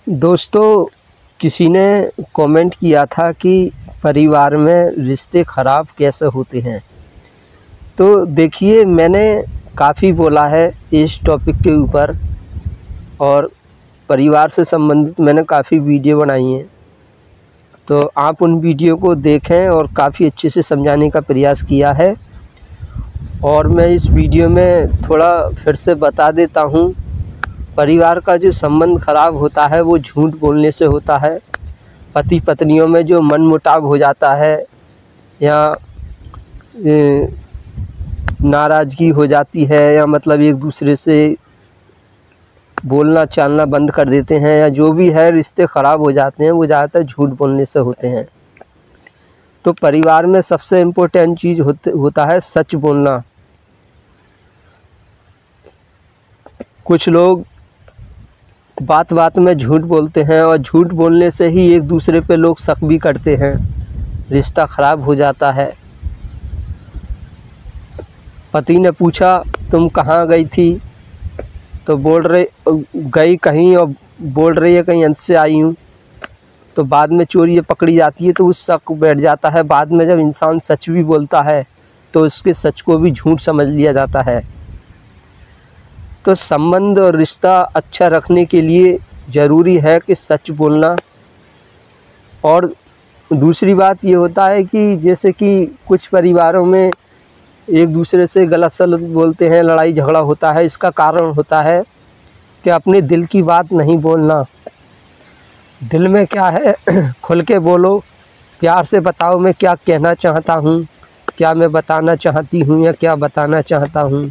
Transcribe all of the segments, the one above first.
दोस्तों, किसी ने कमेंट किया था कि परिवार में रिश्ते ख़राब कैसे होते हैं। तो देखिए, मैंने काफ़ी बोला है इस टॉपिक के ऊपर और परिवार से संबंधित मैंने काफ़ी वीडियो बनाई हैं। तो आप उन वीडियो को देखें और काफ़ी अच्छे से समझाने का प्रयास किया है। और मैं इस वीडियो में थोड़ा फिर से बता देता हूँ, परिवार का जो संबंध ख़राब होता है वो झूठ बोलने से होता है। पति पत्नियों में जो मनमुटाव हो जाता है या नाराज़गी हो जाती है या मतलब एक दूसरे से बोलना चालना बंद कर देते हैं या जो भी है रिश्ते ख़राब हो जाते हैं, वो ज़्यादातर झूठ बोलने से होते हैं। तो परिवार में सबसे इम्पोर्टेंट चीज़ होता है सच बोलना। कुछ लोग बात बात में झूठ बोलते हैं और झूठ बोलने से ही एक दूसरे पे लोग शक भी करते हैं, रिश्ता ख़राब हो जाता है। पति ने पूछा तुम कहाँ गई थी, तो गई कहीं और बोल रही है कहीं अंत से आई हूँ। तो बाद में चोरी पकड़ी जाती है तो उस शक बैठ जाता है। बाद में जब इंसान सच भी बोलता है तो उसके सच को भी झूठ समझ लिया जाता है। तो संबंध और रिश्ता अच्छा रखने के लिए ज़रूरी है कि सच बोलना। और दूसरी बात ये होता है कि जैसे कि कुछ परिवारों में एक दूसरे से गलत सलत बोलते हैं, लड़ाई झगड़ा होता है। इसका कारण होता है कि अपने दिल की बात नहीं बोलना। दिल में क्या है खुल के बोलो, प्यार से बताओ मैं क्या कहना चाहता हूँ, क्या मैं बताना चाहती हूँ या क्या बताना चाहता हूँ।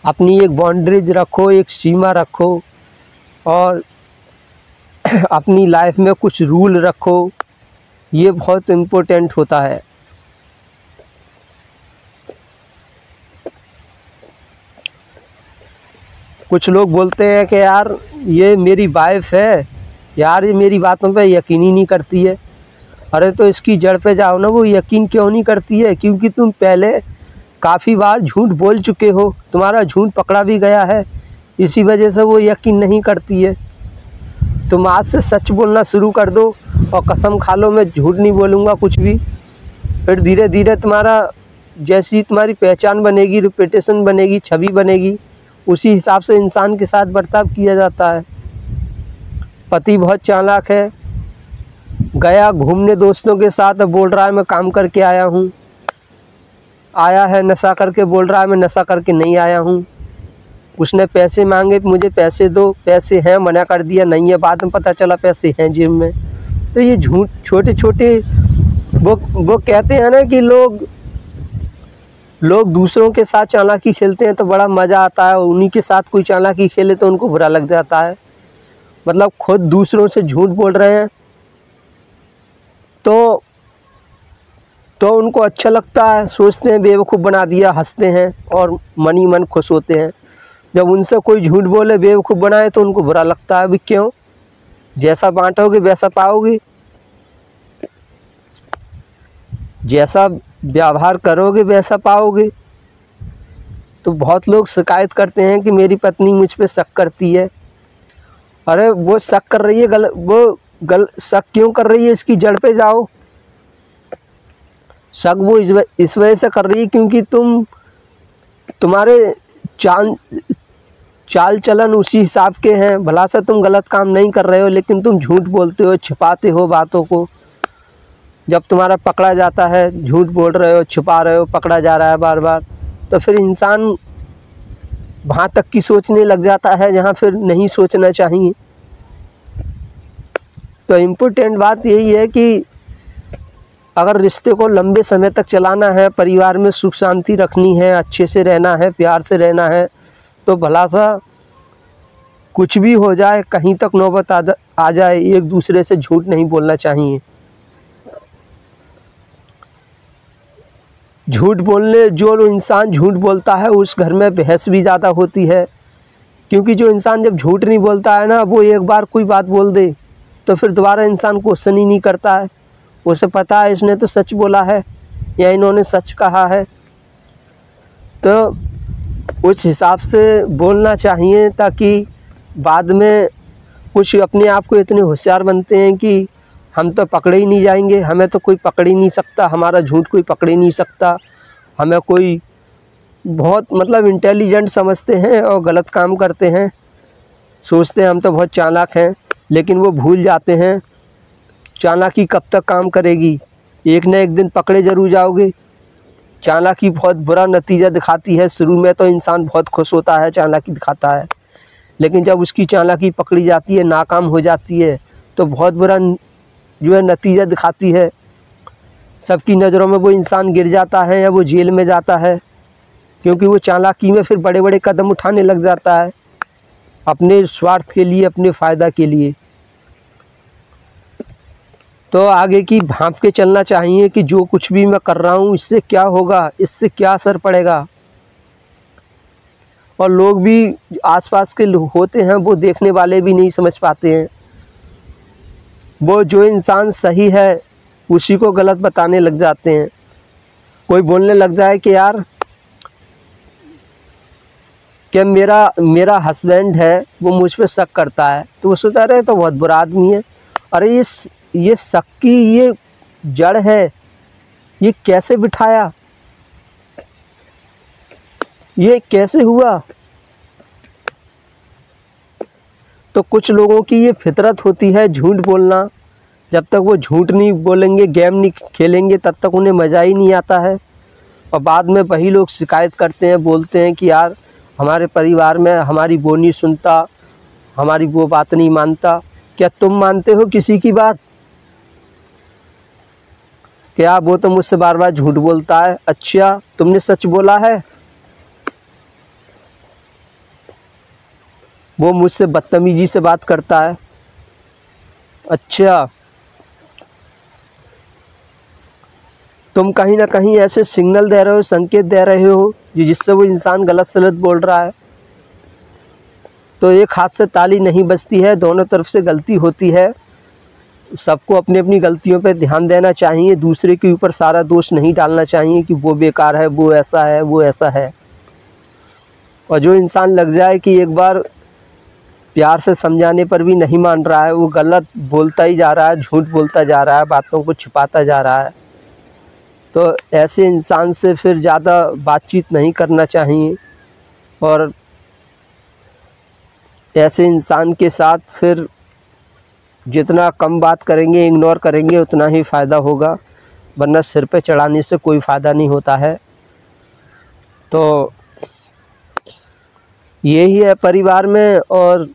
अपनी एक बाउंड्रीज रखो, एक सीमा रखो और अपनी लाइफ में कुछ रूल रखो। ये बहुत इम्पोर्टेंट होता है। कुछ लोग बोलते हैं कि यार ये मेरी वाइफ है, यार ये मेरी बातों पे यकीन ही नहीं करती है। अरे तो इसकी जड़ पे जाओ ना, वो यकीन क्यों नहीं करती है? क्योंकि तुम पहले काफ़ी बार झूठ बोल चुके हो, तुम्हारा झूठ पकड़ा भी गया है, इसी वजह से वो यकीन नहीं करती है। तुम आज से सच बोलना शुरू कर दो और कसम खा लो मैं झूठ नहीं बोलूँगा कुछ भी। फिर धीरे धीरे जैसी तुम्हारी पहचान बनेगी, रेपुटेशन बनेगी, छवि बनेगी, उसी हिसाब से इंसान के साथ बर्ताव किया जाता है। पति बहुत चालाक है, गया घूमने दोस्तों के साथ, बोल रहा है मैं काम करके आया हूँ। आया है नशा करके, बोल रहा है मैं नशा करके नहीं आया हूँ। उसने पैसे मांगे, मुझे पैसे दो, पैसे हैं, मना कर दिया नहीं है, बाद में पता चला पैसे हैं जेब में। तो ये झूठ छोटे छोटे वो कहते हैं ना कि लोग दूसरों के साथ चालाकी खेलते हैं तो बड़ा मज़ा आता है, उन्हीं के साथ कोई चालाकी खेले तो उनको बुरा लग जाता है। मतलब खुद दूसरों से झूठ बोल रहे हैं तो उनको अच्छा लगता है, सोचते हैं बेवकूफ़ बना दिया, हंसते हैं और मन ही मन खुश होते हैं। जब उनसे कोई झूठ बोले, बेवकूफ़ बनाए, तो उनको बुरा लगता है। अभी क्यों? जैसा बांटोगे वैसा पाओगे, जैसा व्यवहार करोगे वैसा पाओगे। तो बहुत लोग शिकायत करते हैं कि मेरी पत्नी मुझ पे शक करती है। अरे वो शक कर रही है, शक क्यों कर रही है, इसकी जड़ पे जाओ। शक वो इस वजह से कर रही है क्योंकि तुम्हारे चाल चलन उसी हिसाब के हैं। भला से तुम गलत काम नहीं कर रहे हो, लेकिन तुम झूठ बोलते हो, छिपाते हो बातों को। जब तुम्हारा पकड़ा जाता है, झूठ बोल रहे हो, छिपा रहे हो, पकड़ा जा रहा है बार बार, तो फिर इंसान वहाँ तक की सोचने लग जाता है जहाँ फिर नहीं सोचना चाहिए। तो इम्पोर्टेंट बात यही है कि अगर रिश्ते को लंबे समय तक चलाना है, परिवार में सुख शांति रखनी है, अच्छे से रहना है, प्यार से रहना है, तो भला सा कुछ भी हो जाए, कहीं तक नौबत आ जाए, एक दूसरे से झूठ नहीं बोलना चाहिए। जो इंसान झूठ बोलता है उस घर में बहस भी ज़्यादा होती है। क्योंकि जो इंसान जब झूठ नहीं बोलता है ना, वो एक बार कोई बात बोल दे तो फिर दोबारा इंसान क्वेश्चन ही नहीं करता है। उसे पता है इसने तो सच बोला है या इन्होंने सच कहा है, तो उस हिसाब से बोलना चाहिए ताकि बाद में कुछ अपने आप को इतने होशियार बनते हैं कि हम तो पकड़े ही नहीं जाएंगे, हमें तो कोई पकड़ ही नहीं सकता, हमारा झूठ कोई पकड़ ही नहीं सकता, हमें कोई बहुत मतलब इंटेलिजेंट समझते हैं और गलत काम करते हैं, सोचते हैं हम तो बहुत चालाक हैं। लेकिन वो भूल जाते हैं चालाकी कब तक काम करेगी, एक न एक दिन पकड़े ज़रूर जाओगे। चालाकी बहुत बुरा नतीजा दिखाती है। शुरू में तो इंसान बहुत खुश होता है, चालाकी दिखाता है, लेकिन जब उसकी चालाकी पकड़ी जाती है, नाकाम हो जाती है, तो बहुत बुरा जो है नतीजा दिखाती है। सबकी नज़रों में वो इंसान गिर जाता है या वो जेल में जाता है, क्योंकि वो चालाकी में फिर बड़े बड़े कदम उठाने लग जाता है अपने स्वार्थ के लिए, अपने फ़ायदा के लिए। तो आगे की भांप के चलना चाहिए कि जो कुछ भी मैं कर रहा हूँ इससे क्या होगा, इससे क्या असर पड़ेगा। और लोग भी आसपास के लोग होते हैं, वो देखने वाले भी नहीं समझ पाते हैं। वो जो इंसान सही है उसी को गलत बताने लग जाते हैं। कोई बोलने लग जाए कि यार कि मेरा हस्बैंड है वो मुझ पे शक करता है, तो वो सोचता रहे तो बहुत बुरा आदमी है। अरे ये शक की ये जड़ है, ये कैसे बिठाया, ये कैसे हुआ। तो कुछ लोगों की ये फितरत होती है झूठ बोलना। जब तक वो झूठ नहीं बोलेंगे, गेम नहीं खेलेंगे, तब तक उन्हें मज़ा ही नहीं आता है। और बाद में वही लोग शिकायत करते हैं, बोलते हैं कि यार हमारे परिवार में हमारी वो नहीं सुनता, हमारी वो बात नहीं मानता। क्या तुम मानते हो किसी की बात? क्या वो तो मुझसे बार बार झूठ बोलता है, अच्छा तुमने सच बोला है? वो मुझसे बदतमीजी से बात करता है, अच्छा तुम कहीं ना कहीं ऐसे सिग्नल दे रहे हो, संकेत दे रहे हो जिससे वो इंसान गलत सलत बोल रहा है। तो एक हाथ से ताली नहीं बजती है, दोनों तरफ से गलती होती है। सबको अपनी अपनी गलतियों पे ध्यान देना चाहिए, दूसरे के ऊपर सारा दोष नहीं डालना चाहिए कि वो बेकार है, वो ऐसा है, वो ऐसा है। और जो इंसान लग जाए कि एक बार प्यार से समझाने पर भी नहीं मान रहा है, वो गलत बोलता ही जा रहा है, झूठ बोलता जा रहा है, बातों को छिपाता जा रहा है, तो ऐसे इंसान से फिर ज़्यादा बातचीत नहीं करना चाहिए। और ऐसे इंसान के साथ फिर जितना कम बात करेंगे, इग्नोर करेंगे, उतना ही फ़ायदा होगा, वरना सिर पे चढ़ाने से कोई फ़ायदा नहीं होता है। तो यही है परिवार में। और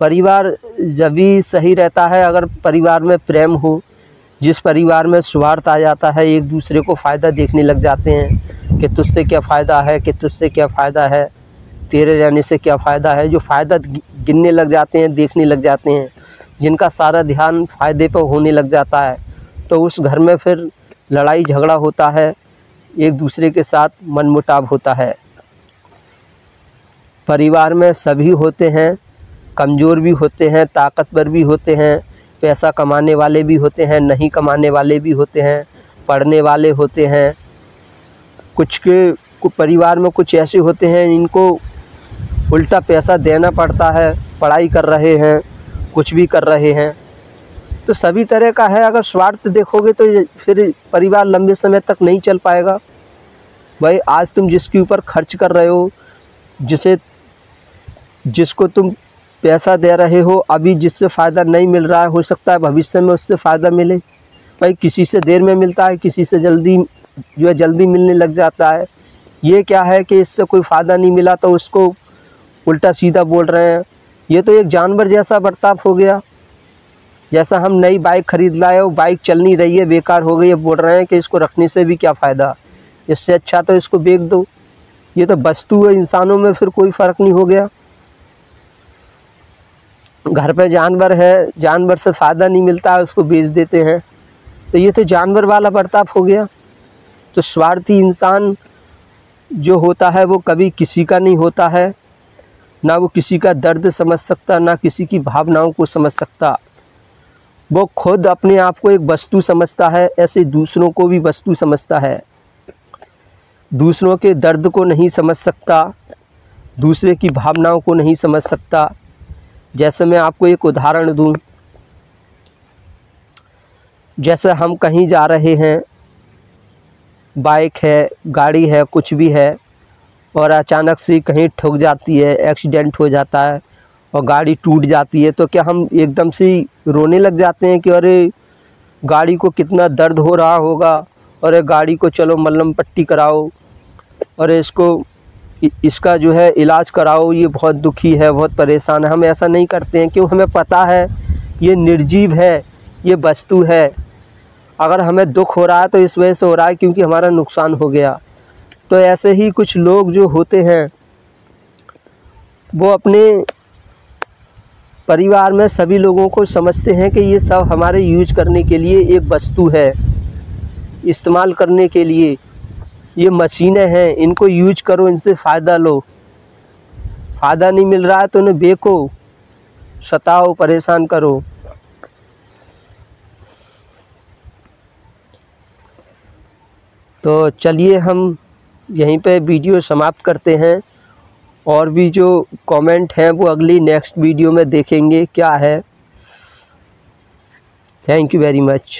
परिवार जब भी सही रहता है अगर परिवार में प्रेम हो। जिस परिवार में स्वार्थ आ जाता है, एक दूसरे को फ़ायदा देखने लग जाते हैं कि तुझसे क्या फ़ायदा है, कि तुझसे क्या फ़ायदा है, तेरे रहने से क्या फ़ायदा है। जो फ़ायदा गिनने लग जाते हैं, देखने लग जाते हैं, जिनका सारा ध्यान फ़ायदे पर होने लग जाता है, तो उस घर में फिर लड़ाई झगड़ा होता है, एक दूसरे के साथ मनमुटाव होता है। परिवार में सभी होते हैं, कमज़ोर भी होते हैं, ताकतवर भी होते हैं, पैसा कमाने वाले भी होते हैं, नहीं कमाने वाले भी होते हैं, पढ़ने वाले होते हैं। कुछ परिवार में कुछ ऐसे होते हैं इनको उल्टा पैसा देना पड़ता है, पढ़ाई कर रहे हैं, कुछ भी कर रहे हैं। तो सभी तरह का है। अगर स्वार्थ देखोगे तो फिर परिवार लंबे समय तक नहीं चल पाएगा। भाई आज तुम जिसके ऊपर खर्च कर रहे हो, जिसको तुम पैसा दे रहे हो, अभी जिससे फ़ायदा नहीं मिल रहा है, हो सकता है भविष्य में उससे फ़ायदा मिले। भाई किसी से देर में मिलता है, किसी से जल्दी जो है जल्दी मिलने लग जाता है। ये क्या है कि इससे कोई फ़ायदा नहीं मिला तो उसको उल्टा सीधा बोल रहे हैं। ये तो एक जानवर जैसा बर्ताव हो गया। जैसा हम नई बाइक खरीद लाए, वो बाइक चल नहीं रही है, बेकार हो गई है, बोल रहे हैं कि इसको रखने से भी क्या फ़ायदा, इससे अच्छा तो इसको बेच दो। ये तो वस्तु है, इंसानों में फिर कोई फ़र्क नहीं हो गया। घर पे जानवर है, जानवर से फ़ायदा नहीं मिलता है, उसको बेच देते हैं। तो ये तो जानवर वाला बर्ताव हो गया। तो स्वार्थी इंसान जो होता है वो कभी किसी का नहीं होता है, ना वो किसी का दर्द समझ सकता, ना किसी की भावनाओं को समझ सकता। वो खुद अपने आप को एक वस्तु समझता है, ऐसे दूसरों को भी वस्तु समझता है। दूसरों के दर्द को नहीं समझ सकता, दूसरे की भावनाओं को नहीं समझ सकता। जैसे मैं आपको एक उदाहरण दूं, जैसे हम कहीं जा रहे हैं, बाइक है, गाड़ी है, कुछ भी है, और अचानक से कहीं ठुक जाती है, एक्सीडेंट हो जाता है और गाड़ी टूट जाती है, तो क्या हम एकदम से रोने लग जाते हैं कि अरे गाड़ी को कितना दर्द हो रहा होगा, और गाड़ी को चलो मलहम पट्टी कराओ और इसका जो है इलाज कराओ, ये बहुत दुखी है, बहुत परेशान है। हम ऐसा नहीं करते हैं, क्यों? हमें पता है ये निर्जीव है, ये वस्तु है। अगर हमें दुख हो रहा है तो इस वजह से हो रहा है क्योंकि हमारा नुकसान हो गया। तो ऐसे ही कुछ लोग जो होते हैं वो अपने परिवार में सभी लोगों को समझते हैं कि ये सब हमारे यूज करने के लिए एक वस्तु है, इस्तेमाल करने के लिए ये मशीनें हैं, इनको यूज करो, इनसे फ़ायदा लो। फ़ायदा नहीं मिल रहा है तो उन्हें बेको, सताओ, परेशान करो। तो चलिए हम यहीं पे वीडियो समाप्त करते हैं, और भी जो कमेंट हैं वो अगली नेक्स्ट वीडियो में देखेंगे क्या है। Thank you very much.